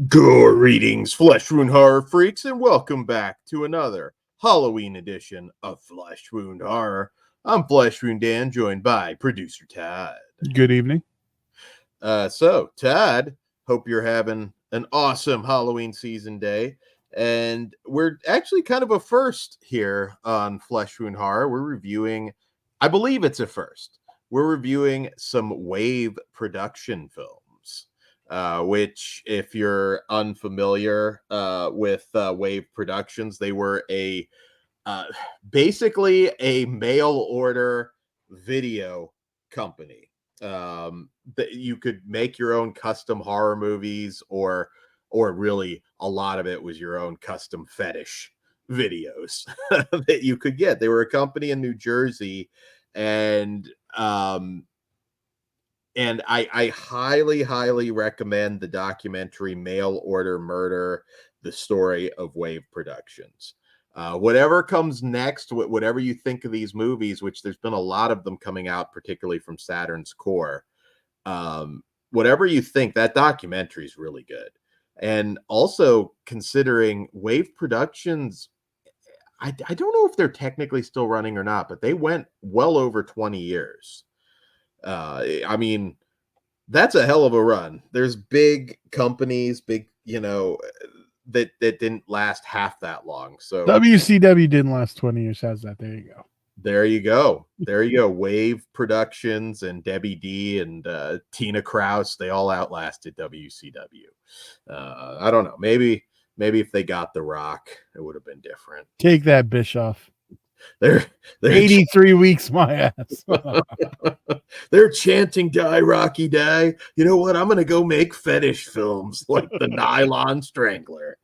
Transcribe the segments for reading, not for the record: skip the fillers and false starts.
Greetings, Flesh Wound Horror freaks, and welcome back to another Halloween edition of Flesh Wound Horror. I'm Flesh Wound Dan, joined by producer Todd. Good evening. So, Todd, hope you're having an awesome Halloween season day. And we're actually kind of a first here on Flesh Wound Horror. We're reviewing, I believe it's a first. We're reviewing some W.A.V.E production films. Which, if you're unfamiliar with W.A.V.E Productions, they were basically a mail order video company. That you could make your own custom horror movies, or really a lot of it was your own custom fetish videos that you could get. They were a company in New Jersey, and I highly, highly recommend the documentary Mail Order Murder, the story of W.A.V.E Productions. Whatever comes next, whatever you think of these movies, which there's been a lot of them coming out, particularly from Saturn's core, whatever you think, that documentary is really good. And also considering W.A.V.E Productions, I don't know if they're technically still running or not, but they went well over 20 years. I mean, that's a hell of a run. There's big companies, that didn't last half that long. So WCW didn't last 20 years. How's that? There you go. There you go. W.A.V.E Productions and Debbie D and Tina Kraus, they all outlasted WCW. I don't know. Maybe if they got The Rock, it would have been different. Take that, Bischoff. They're 83 weeks, my ass. They're chanting "Die Rocky Die." You know what? I'm gonna go make fetish films like the Nylon Strangler.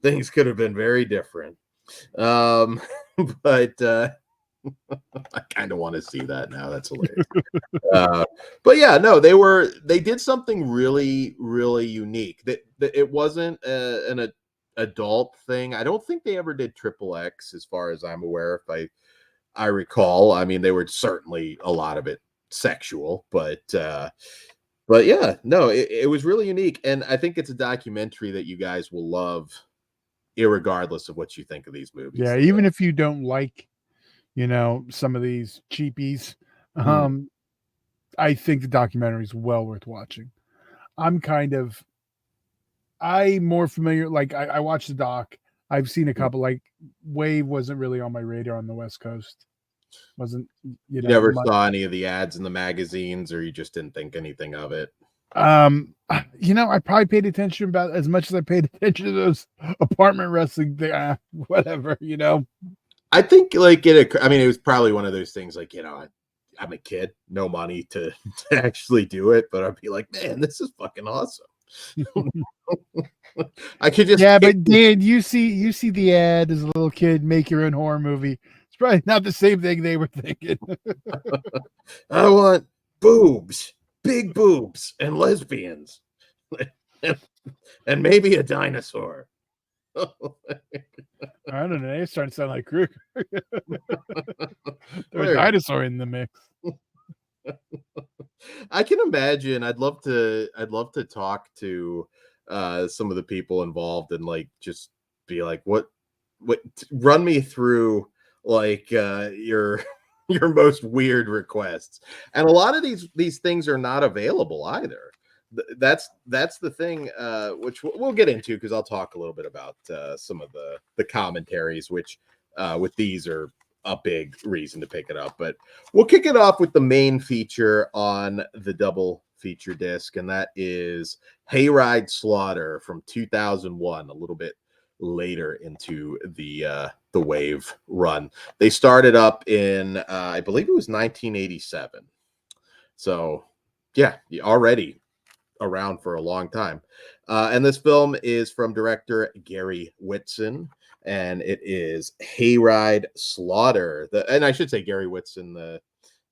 Things could have been very different. But I kind of want to see that now. That's hilarious. But yeah, no, they did something really, really unique. That it wasn't an adult thing. I don't think they ever did XXX, as far as I'm aware, if I recall. I mean, they were certainly a lot of it sexual, but yeah, no, it was really unique, and I think it's a documentary that you guys will love, irregardless of what you think of these movies. Yeah, even if you don't like, some of these cheapies, I think the documentary is well worth watching. I'm more familiar. Like I watched the doc. I've seen a couple. Like W.A.V.E wasn't really on my radar on the West Coast. Wasn't you never saw any of the ads in the magazines, or you just didn't think anything of it? I probably paid attention about as much as I paid attention to those apartment wrestling thing. Whatever, I think it was probably one of those things like, I'm a kid, no money to actually do it, but I'd be like, man, this is fucking awesome. I could just but Dan, you see the ad as a little kid, make your own horror movie. It's probably not the same thing they were thinking. I want boobs, big boobs, and lesbians, and maybe a dinosaur. I don't know. It's starting to sound like Kruger. There's a dinosaur in the mix. I can imagine. I'd love to talk to some of the people involved and just be like, what run me through your most weird requests. And a lot of these things are not available either. That's the thing, which we'll get into, because I'll talk a little bit about some of the commentaries, which with these are a big reason to pick it up. But we'll kick it off with the main feature on the double feature disc, and that is Hayride Slaughter from 2001, a little bit later into the W.A.V.E run. They started up in I believe it was 1987. So yeah, already around for a long time. And this film is from director Gary Whitson, and it is Hayride Slaughter. And I should say Gary Whitson, the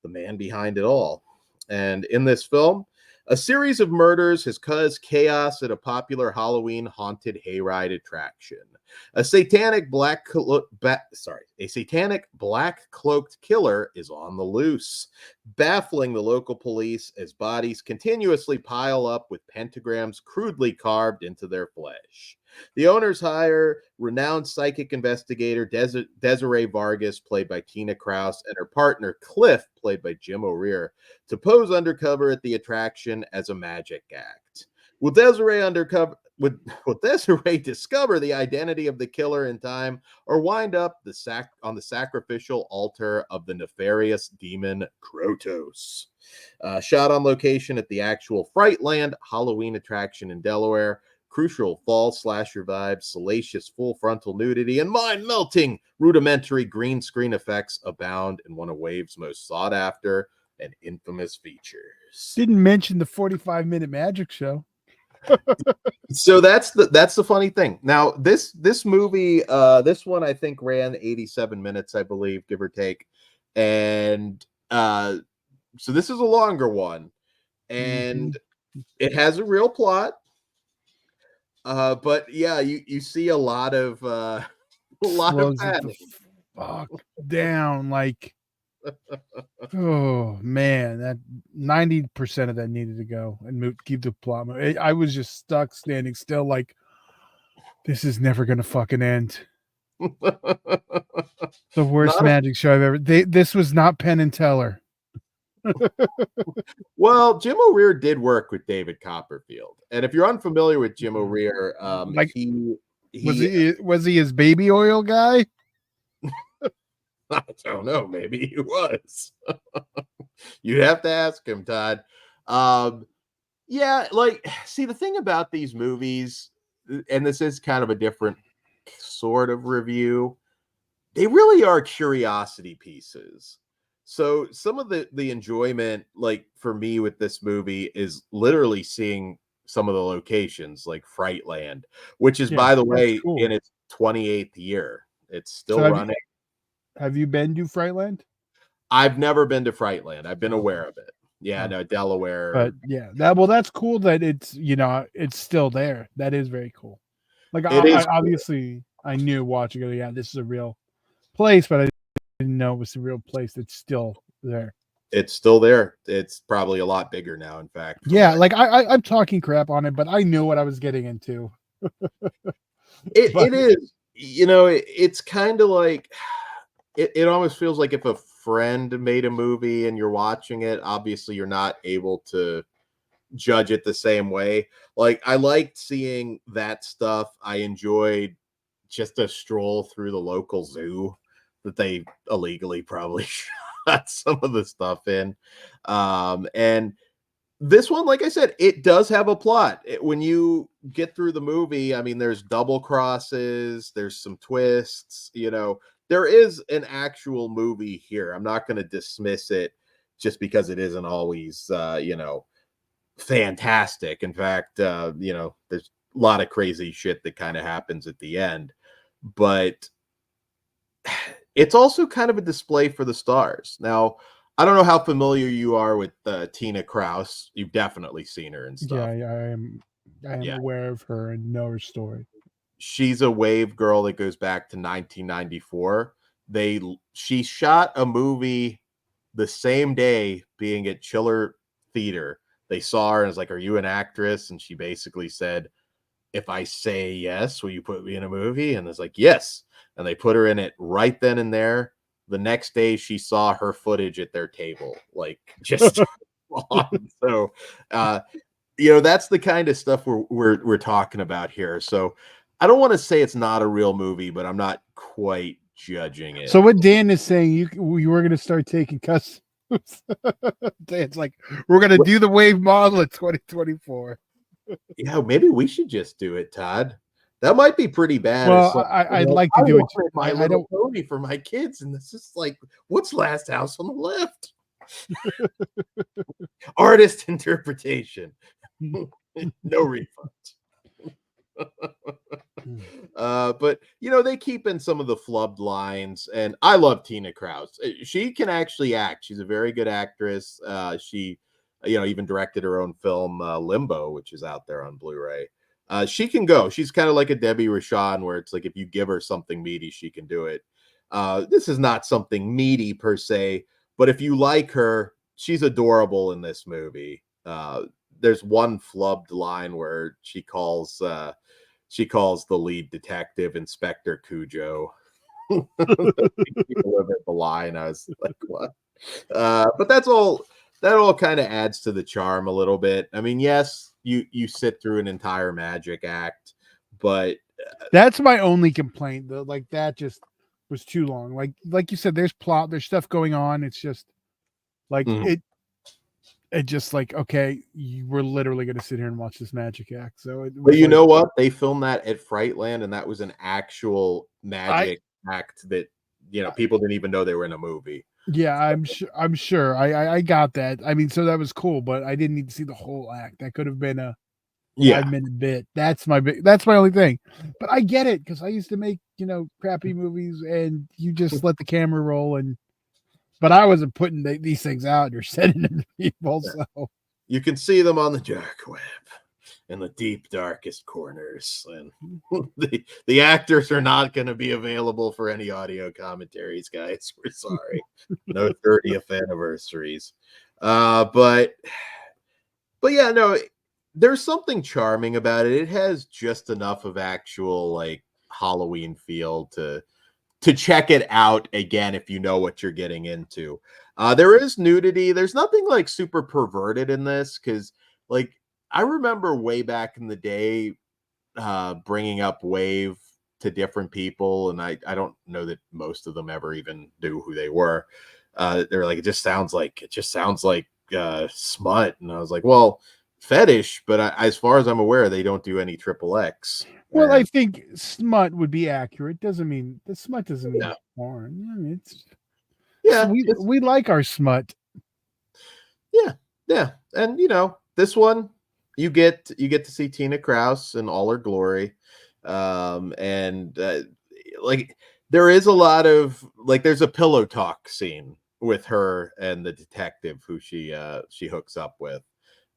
man behind it all. And in this film, A series of murders has caused chaos at a popular Halloween haunted hayride attraction. A satanic a satanic black cloaked killer is on the loose, baffling the local police as bodies continuously pile up with pentagrams crudely carved into their flesh. The owners hire renowned psychic investigator Desiree Vargas, played by Tina Krause, and her partner Cliff, played by Jim O'Rear, to pose undercover at the attraction as a magic act. Will Desiree will Desiree discover the identity of the killer in time, or wind up on the sacrificial altar of the nefarious demon Krotos? Shot on location at the actual Frightland Halloween attraction in Delaware. Crucial fall slasher vibes, salacious full frontal nudity, and mind-melting rudimentary green screen effects abound in one of WAVE's most sought after and infamous features. Didn't mention the 45-minute magic show. So that's the funny thing. Now this movie, this one I think ran 87 minutes, I believe, give or take, and so this is a longer one, and it has a real plot. But yeah, you see a lot of panic. Fuck down, like, oh man, that 90% of that needed to go and keep the plot. I was just stuck standing still, like, this is never gonna fucking end. The worst magic show I've ever. This was not Penn and Teller. Well, Jim O'Rear did work with David Copperfield, and if you're unfamiliar with Jim O'Rear, Like, he was he his baby oil guy? I don't know, maybe he was. You'd have to ask him, Todd. Yeah, like, see, the thing about these movies, and this is kind of a different sort of review, they really are curiosity pieces. So some of the enjoyment, like for me with this movie, is literally seeing some of the locations, like Frightland, which is, by the way, cool. in its 28th year. It's still running. Have you been to Frightland? I've never been to Frightland. I've been aware of it. Yeah, no, Delaware. But yeah, that's cool that it's, it's still there. That is very cool. Like, I obviously I knew watching it. Yeah, this is a real place, but I didn't know it was a real place that's still there. It's still there. It's probably a lot bigger now, in fact. Yeah, like I'm talking crap on it, but I knew what I was getting into. It is, it's kind of like, it almost feels like if a friend made a movie and you're watching it, obviously you're not able to judge it the same way. Like, I liked seeing that stuff. I enjoyed just a stroll through the local zoo that they illegally probably shot some of the stuff in. And this one, like I said, it does have a plot. When you get through the movie, I mean, there's double crosses, there's some twists, there is an actual movie here. I'm not going to dismiss it just because it isn't always, fantastic. In fact, there's a lot of crazy shit that kind of happens at the end, but it's also kind of a display for the stars. Now, I don't know how familiar you are with Tina Krause. You've definitely seen her and stuff. Yeah, I am aware of her and know her story. She's a WAVE girl that goes back to 1994. She shot a movie the same day being at Chiller Theater. They saw her and was like, "Are you an actress?" And she basically said, "If I say yes, will you put me in a movie?" And it's like, "Yes." And they put her in it right then and there. The next day she saw her footage at their table, like, just on. So, that's the kind of stuff we're talking about here. So I don't want to say it's not a real movie, but I'm not quite judging it. So what Dan is saying, you were going to start taking customs. Dan's like, we're going to do the WAVE model in 2024. Yeah, maybe we should just do it, Todd. That might be pretty bad. Well, I'd like to do it. My Little Pony for my kids, and this is like, what's Last House on the Left? Artist interpretation. No refunds. But they keep in some of the flubbed lines, and I love Tina Krause. She can actually act. She's a very good actress. She even directed her own film, Limbo, which is out there on Blu-ray. She can go. She's kind of like a Debbie Rashan, where it's like if you give her something meaty, she can do it. This is not something meaty per se, but if you like her, she's adorable in this movie. There's one flubbed line where she calls the lead detective Inspector Cujo. Delivered the line. I was like, what? But that all kind of adds to the charm a little bit. I mean, yes, you sit through an entire magic act, but That's my only complaint though. Like that just was too long. Like you said, there's plot, there's stuff going on. It's just like Mhm. it just like, okay, we're literally gonna sit here and watch this magic act. So it But was you like know what? They filmed that at Frightland, and that was an actual I magic act that people didn't even know they were in a movie. yeah, I'm sure. I got that. I mean, so that was cool, but I didn't need to see the whole act. That could have been a Yeah, 5-minute bit. That's my only thing. But I get it because I used to make, crappy movies and you just let the camera roll but I wasn't putting these things out. You're sending them to people. So you can see them on the dark web in the deep darkest corners, and the actors are not going to be available for any audio commentaries, guys. We're sorry. No 30th anniversaries. But yeah, no, there's something charming about it. It has just enough of actual like Halloween feel to check it out again if you know what you're getting into. There is nudity. There's nothing like super perverted in this because, like, I remember way back in the day bringing up Wave to different people, and I don't know that most of them ever even knew who they were. They're like, it just sounds like smut, and I was like, well, fetish, but as far as I'm aware, they don't do any triple X. well, I And think smut would be accurate. Doesn't mean the smut doesn't mean yeah, porn. I mean, it's so yeah, we like our smut. yeah, yeah, and this one you get to see Tina Kraus in all her glory, and like there is a lot of like there's a pillow talk scene with her and the detective who she hooks up with,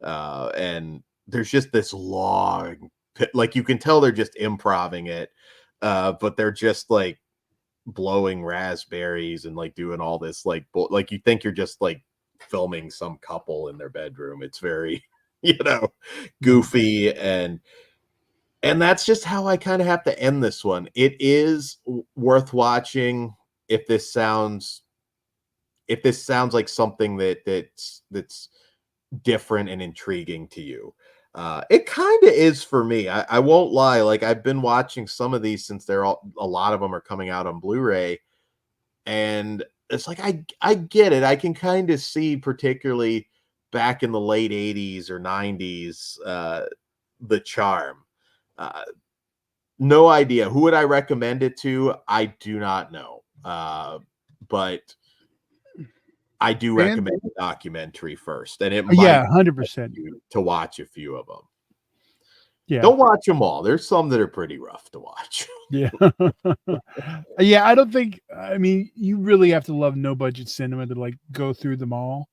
and there's just this long like you can tell they're just improving it, but they're just like blowing raspberries and like doing all this like you think you're just like filming some couple in their bedroom. It's very you know Yeah. goofy, and that's just how I kind of have to end this one. It is worth watching if this sounds like something that's different and intriguing to you. It kind of is for me. I won't lie. Like I've been watching some of these since a lot of them are coming out on Blu-ray, and it's like I get it. I can kind of see, particularly back in the late '80s or '90s, the charm. Uh, no idea. Who would I recommend it to? I do not know. But I do And recommend the documentary first, and it yeah, might 100%. you to watch a few of them. Yeah. Don't watch them all. There's some that are pretty rough to watch. Yeah. Yeah, I don't think I mean, you really have to love no budget cinema to like go through them all.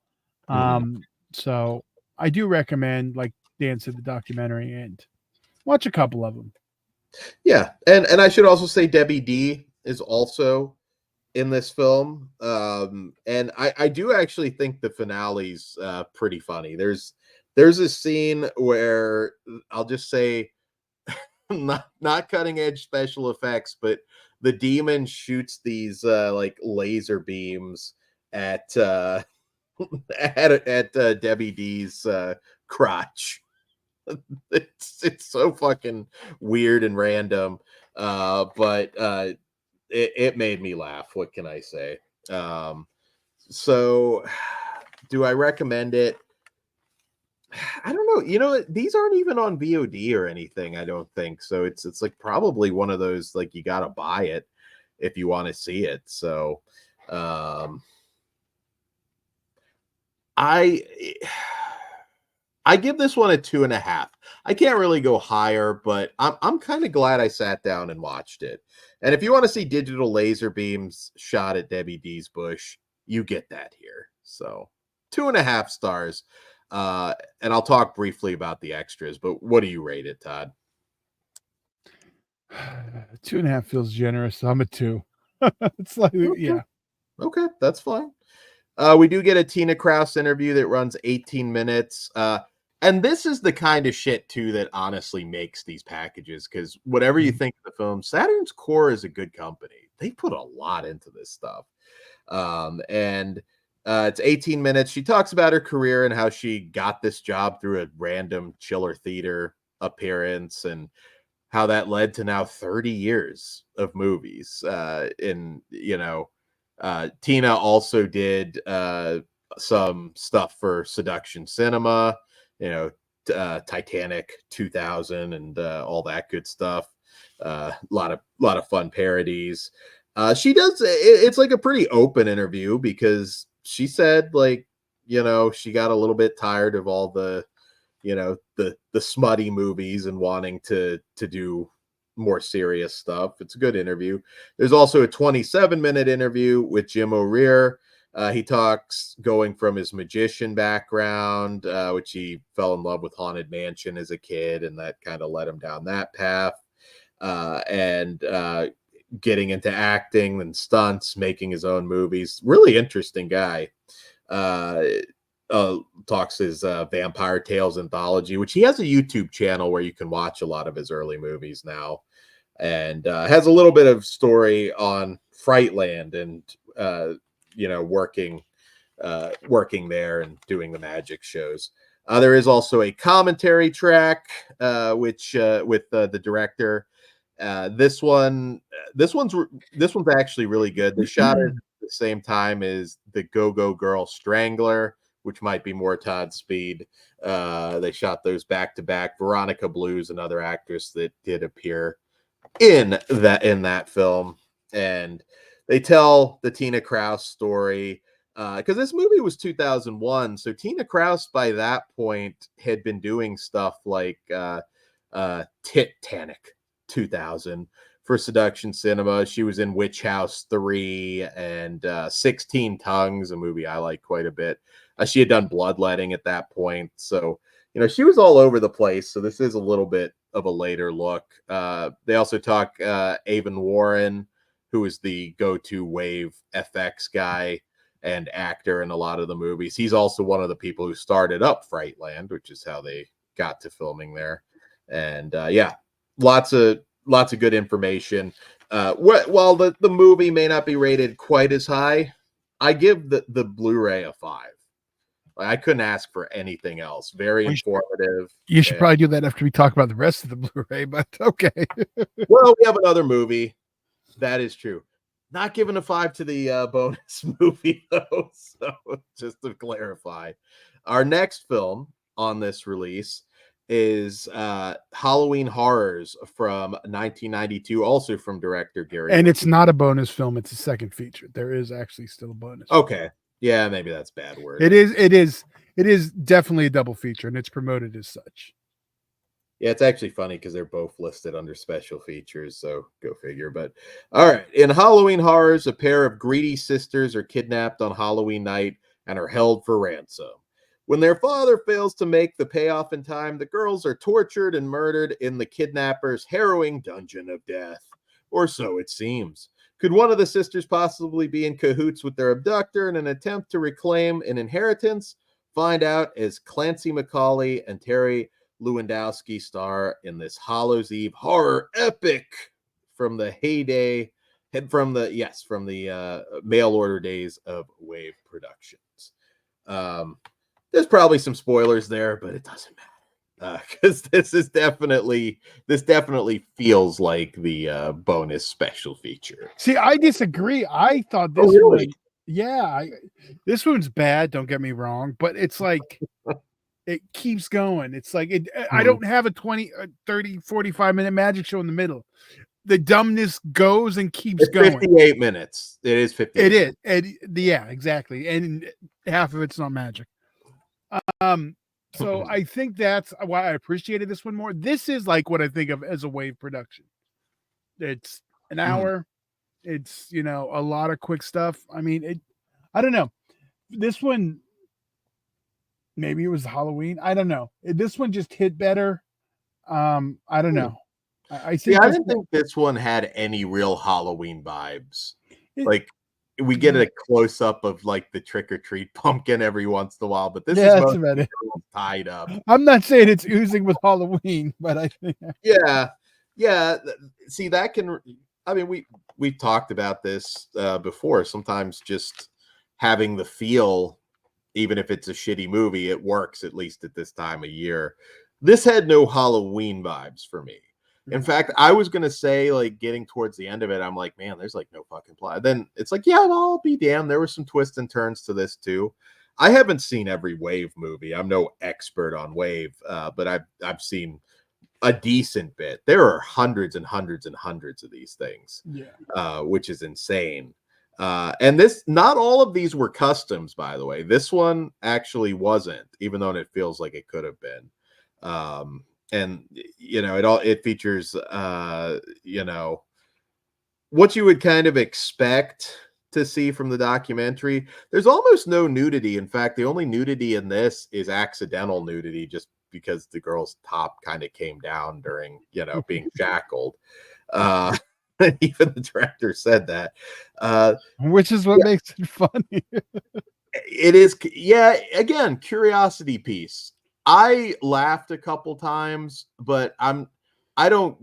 Mhm. So I do recommend like Dan said the documentary and watch a couple of them. Yeah, and I should also say Debbie D is also in this film, and I do actually think the finale's pretty funny. There's a scene where I'll just say not cutting edge special effects, but the demon shoots these like laser beams at at Debbie D's crotch. It's so fucking weird and random, but it made me laugh. What can I say? Um, so, do I recommend it? I don't know. These aren't even on VOD or anything. I don't think so. It's like probably one of those like you gotta buy it if you want to see it. So, um, I I give this one a 2.5. I can't really go higher, but I'm kind of glad I sat down and watched it. And if you want to see digital laser beams shot at Debbie D's bush, you get that here. So 2.5 stars. And I'll talk briefly about the extras, but what do you rate it, Todd? 2.5 feels generous, so I'm a 2. It's like, Okay. yeah. Okay, that's fine. We do get a Tina Kraus interview that runs 18 minutes. And this is the kind of shit too that honestly makes these packages, because whatever you think of the film, Saturn's core is a good company. They put a lot into this stuff. And it's 18 minutes. She talks about her career and how she got this job through a random chiller theater appearance, and how that led to now 30 years of movies. Tina also did some stuff for Seduction Cinema, Titanic 2000 and all that good stuff. A lot of fun parodies. She does. It's like a pretty open interview, because she said, like, she got a little bit tired of all the the smutty movies and wanting to do more serious stuff. It's a good interview. There's also a 27-minute interview with Jim O'Rear. He talks going from his magician background, which he fell in love with Haunted Mansion as a kid, and that kind of led him down that path, and getting into acting and stunts, making his own movies. Really interesting guy. Uh, Talks his Vampire Tales anthology, which he has a YouTube channel where you can watch a lot of his early movies now, and has a little bit of story on Frightland and working there and doing the magic shows. There is also a commentary track, which with the director. This one's actually really good. They shot it at the same time as the Go Go Girl Strangler, which might be more Todd's speed. They shot those back to back. Veronica Blue's another actress that did appear in that film, and they tell the Tina Kraus story, because this movie was 2001, so Tina Kraus by that point had been doing stuff like Titanic 2000 for Seduction Cinema. She was in Witch House 3 and 16 Tongues, a movie I like quite a bit. She had done Bloodletting at that point, so she was all over the place. So this is a little bit of a later look. They also talk Avon Warren, who is the go-to Wave FX guy and actor in a lot of the movies. He's also one of the people who started up Frightland, which is how they got to filming there. And lots of good information. While the movie may not be rated quite as high, I give the Blu-ray a 5. I couldn't ask for anything else. Very informative. You should probably do that after we talk about the rest of the Blu-ray, but okay. Well, we have another movie. That is true. Not giving a 5 to the bonus movie, though. So just to clarify, our next film on this release is Halloween Horrors from 1992, also from director Gary. And it's not a bonus film; it's a second feature. There is actually still a bonus. Okay, yeah, maybe that's bad word. It is definitely a double feature, and it's promoted as such. Yeah, it's actually funny because they're both listed under special features, so go figure. But all right, in Halloween Horrors, a pair of greedy sisters are kidnapped on Halloween night and are held for ransom. When their father fails to make the payoff in time, the girls are tortured and murdered in the kidnapper's harrowing dungeon of death. Or so it seems. Could one of the sisters possibly be in cahoots with their abductor in an attempt to reclaim an inheritance? Find out as Clancy McCauley and Terry Lewandowski star in this Hallows Eve horror epic from the heyday, from the mail order days of W.A.V.E. Productions. There's probably some spoilers there, but it doesn't matter, because this definitely feels like the bonus special feature. See, I disagree. I thought this really? one, yeah, this one's bad. Don't get me wrong, but it's like it keeps going. It's like I don't have a 20, 30, 45-minute magic show in the middle. The dumbness goes and keeps going. 58 minutes. It is 58. It is. Yeah, exactly. And half of it's not magic. So I think that's why I appreciated this one more. This is like what I think of as a W.A.V.E. production. It's an hour. It's, a lot of quick stuff. I mean, I don't know. This one, maybe it was Halloween. I don't know. This one just hit better. I don't know. I See, think I this didn't think this one had any real Halloween vibes. it, Like, we get yeah, a close up of like the trick or treat pumpkin every once in a while, but this is that's mostly about it. girls tied up. I'm not saying it's oozing with Halloween, but I think Yeah, yeah. See, that can. I mean, we've talked about this before. Sometimes just having the feel, even if it's a shitty movie, it works at least at this time of year. This had no Halloween vibes for me. In fact, I was gonna say, like, getting towards the end of it, I'm like, man, there's like no fucking plot. Then it's like, yeah, well, I'll be damned. There were some twists and turns to this too. I haven't seen every Wave movie. I'm no expert on Wave, but I've seen a decent bit. There are hundreds and hundreds and hundreds of these things, yeah. which is insane. And this, not all of these were customs, by the way. This one actually wasn't, even though it feels like it could have been. And it features what you would kind of expect to see from the documentary. There's almost no nudity. In fact, the only nudity in this is accidental nudity, just because the girl's top kind of came down during, being shackled. Uh, even the director said that. Which is what Yeah, makes it funny. it is. Yeah, again, curiosity piece. I laughed a couple times, but I don't,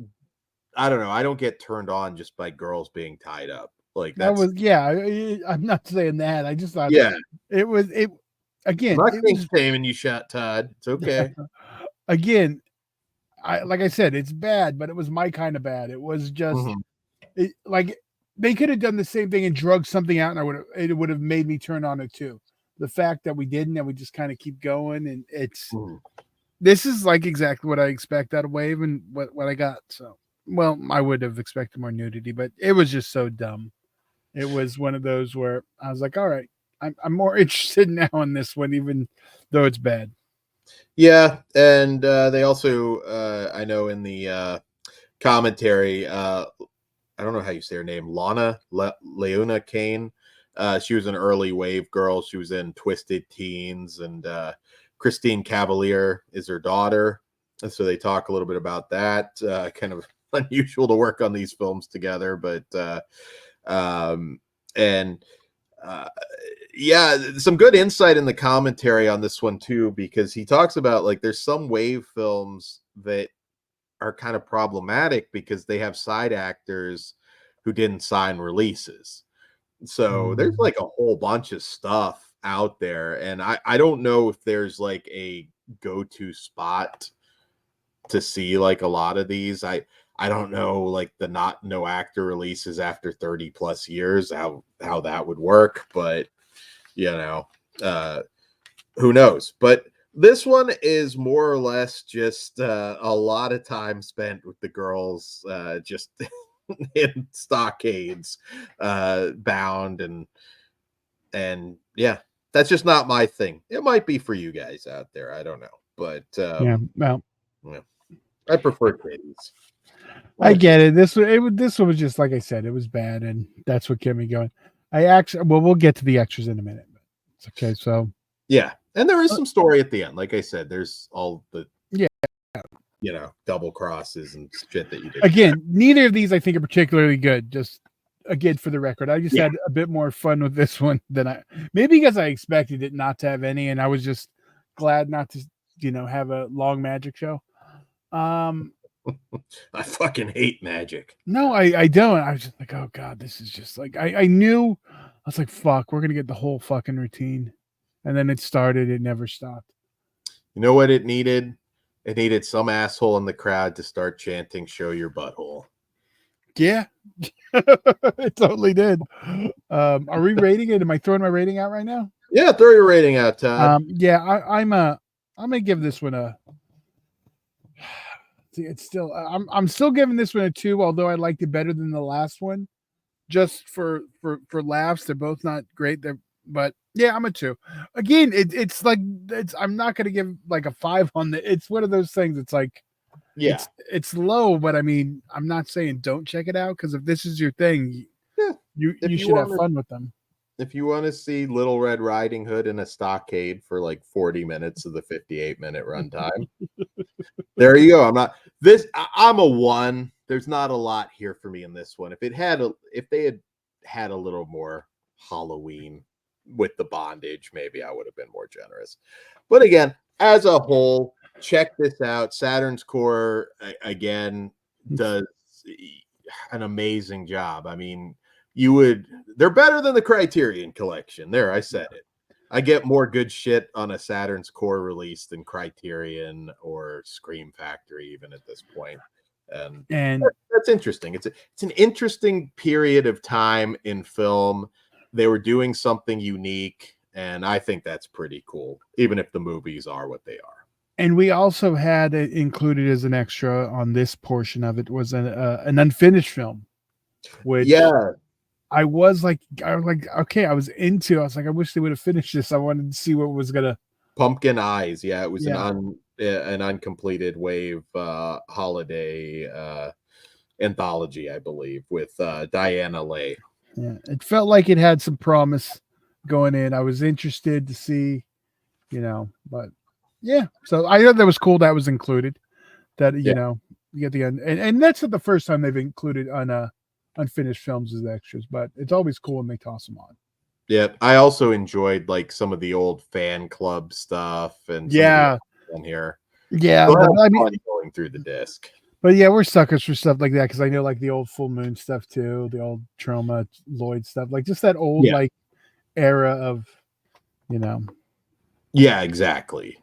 I don't know. I don't get turned on just by girls being tied up. Like, That that's, was I'm not saying that. I just thought yeah. it I'm again. not It king was shaming you, shot Todd. It's okay. again. I like I said, it's bad, but it was my kind of bad. It was just Mhm. like they could have done the same thing and drug something out, and it would have made me turn on it too. The fact that we didn't, and we just kind of keep going, and Mhm. this is like exactly what I expect out of Wave and what I got. So, well, I would have expected more nudity, but it was just so dumb. It was one of those where I was like, all right, I'm more interested now in this one, even though it's bad. Yeah, and they also, I know in the commentary, I don't know how you say her name, Leona Kane. She was an early Wave girl. She was in Twisted Teens, and Christine Cavalier is her daughter. And so they talk a little bit about that. Kind of unusual to work on these films together, but um, and uh, yeah, some good insight in the commentary on this one too, because he talks about, like, there's some Wave films that are kind of problematic because they have side actors who didn't sign releases. So there's Mm. like a whole bunch of stuff out there, and I don't know if there's like a go-to spot to see like a lot of these. I don't know, like, the not no actor releases after 30 plus years, how that would work, but you know, uh who knows. But this one is more or less just a lot of time spent with the girls, just in stockades, bound, and yeah, that's just not my thing. It might be for you guys out there, I don't know, but Yeah, well, yeah, I prefer titties. I Why? get it. This one was just like I said, it was bad, and that's what kept me going. We'll get to the extras in a minute. But it's okay. So Yeah, and there is uh, some story at the end. Like I said, there's all the, yeah, double crosses and shit that you didn't expect. again, neither of these I think are particularly good. Just again for the record, I just Yeah. had a bit more fun with this one than I maybe because I expected it not to have any, and I was just glad not to have a long magic show. Um, I fucking hate magic. no, I don't. I was just like, oh god, this is just like I knew. I was like, fuck, we're gonna get the whole fucking routine, and then it started. It never stopped. You know what it needed? It needed some asshole in the crowd to start chanting, "Show your butthole." Yeah, it totally did. Are we rating it? Am I throwing my rating out right now? Yeah, throw your rating out, Todd. Yeah, I'm gonna give this one a. See, it's still I'm still giving this one a 2, although I liked it better than the last one. Just for laughs, they're both not great. But yeah, I'm a 2. Again, it's like I'm not gonna give like a 5 on the. It's one of those things. It's like Yeah. it's low, but I mean, I'm not saying don't check it out because if this is your thing, Yeah. you If you should have want to fun with them. if you want to see Little Red Riding Hood in a stockade for like 40 minutes of the 58-minute runtime, there you go. I'm a 1. There's not a lot here for me in this one. If they had a little more Halloween with the bondage, maybe I would have been more generous. But again, as a whole, check this out. Saturn's Core again does an amazing job. I mean, they're better than the Criterion Collection. There, I said it. I get more good shit on a Saturn's Core release than Criterion or Scream Factory, even at this point. And that's interesting. It's an interesting period of time in film. They were doing something unique, and I think that's pretty cool, even if the movies are what they are. And we also had it included as an extra on this portion of it was an unfinished film, which I was like, okay, I was like, I wish they would have finished this. I wanted to see what was gonna. Pumpkin Eyes, yeah, it was an uncompleted W.A.V.E. holiday anthology, I believe, with Diana Leigh. Yeah, it felt like it had some promise going in. I was interested to see, but yeah. So I thought that was cool that was included. That you get the and that's not the first time they've included unfinished films as extras, but it's always cool when they toss them on. Yeah, I also enjoyed like some of the old fan club stuff and in here. Yeah, I mean, going through the disc. But yeah, we're suckers for stuff like that because I know like the old Full Moon stuff too, the old Trauma Lloyd stuff, like just that old like era of, Yeah, exactly.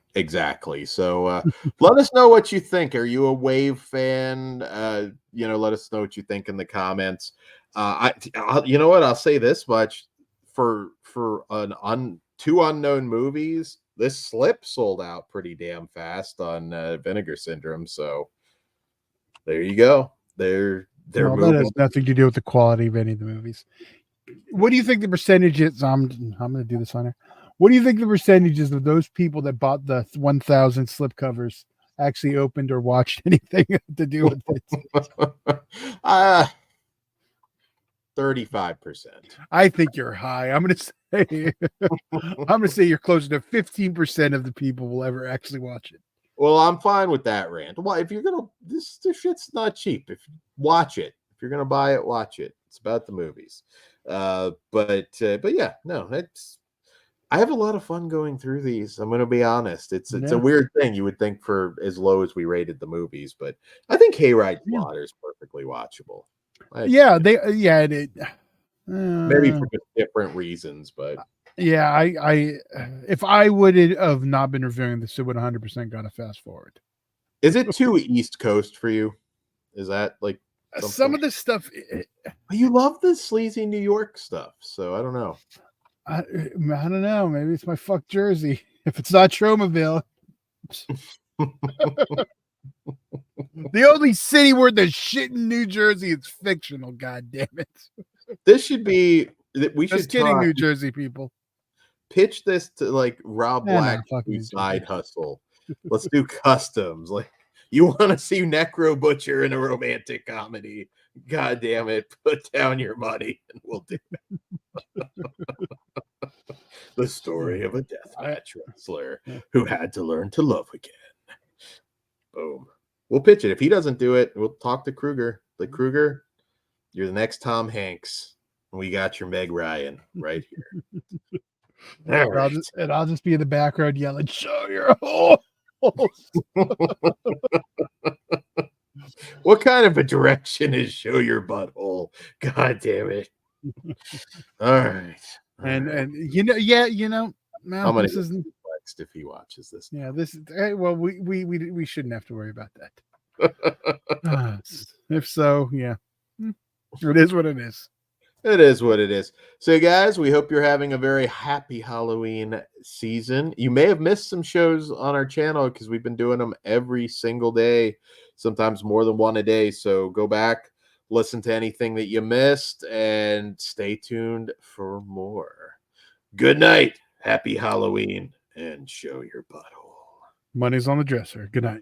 So let us know what you think. Are you a W.A.V.E. fan? Let us know what you think in the comments. You know what? I'll say this much for two unknown movies. This Slip sold out pretty damn fast on Vinegar Syndrome. So there you go. They're moving. That has nothing to do with the quality of any of the movies. What do you think the percentage is? I'm going to do this on here. What do you think the percentages of those people that bought the 1,000 slipcovers actually opened or watched anything to do with it? 35%. I think you're high. I'm going to say you're closer to 15% of the people will ever actually watch it. Well, I'm fine with that, Rand. Well, if you're gonna, this shit's not cheap. If watch it, if you're gonna buy it, watch it. It's about the movies. But yeah, no, I have a lot of fun going through these. I'm gonna be honest. It's a weird thing. You would think for as low as we rated the movies, but I think Hayride Slaughter is perfectly watchable. Maybe for just different reasons, but. Yeah, I if I would have not been reviewing this, it would 100% got a fast forward. Is it too East Coast for you? Is that like some of this stuff? You love the sleazy New York stuff, so I don't know. I don't know. Maybe it's my fuck Jersey. If it's not Tromaville, the only city where there's shit in New Jersey, it's fictional. God damn it! This should be. We should just kidding, New Jersey people. Pitch this to like Rob Black side hustle. Let's do customs. Like, you want to see Necro Butcher in a romantic comedy? God damn it! Put down your money, and we'll do it. The story of a deathmatch wrestler who had to learn to love again. Boom. We'll pitch it. If he doesn't do it, we'll talk to Kruger. Like, Kruger, you're the next Tom Hanks. We got your Meg Ryan right here. I'll just be in the background yelling, "Show your holes!" What kind of a direction is show your butthole? God damn it! All right, and I'm gonna get perplexed if he watches this. Yeah, this is well, we shouldn't have to worry about that. If so, yeah, it is what it is. It is what it is. So, guys, we hope you're having a very happy Halloween season. You may have missed some shows on our channel because we've been doing them every single day, sometimes more than one a day. So go back, listen to anything that you missed, and stay tuned for more. Good night. Happy Halloween, and show your butthole. Money's on the dresser. Good night.